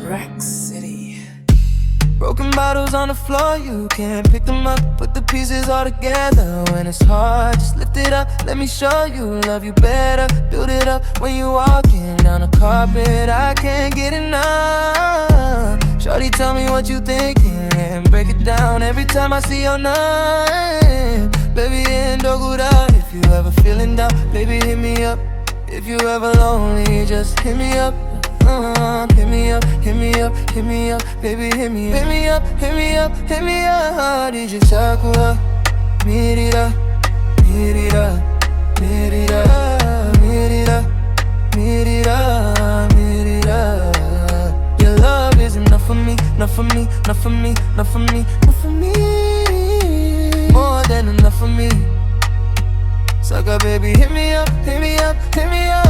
Rack City. Broken bottles on the floor, you can't pick them up. Put the pieces all together when it's hard. Just lift it up, let me show you. Love you better, build it up when you walking down the carpet. I can't get enough. Shorty, tell me what you thinking and break it down every time I see your name. Baby, indogura. If you ever feeling down, baby, hit me up. If you ever lonely, just hit me up. Hit me up, hit me up, hit me up, baby, hit me up. Hit me up, hit me up, hit me up. DJ Sakura, mirira, mirira, mirira, mirira, mirira, mirira. Your love is enough for me, enough for me, enough for me, enough for me, enough for me. More than enough for me. Sucker, baby, hit me up, hit me up, hit me up.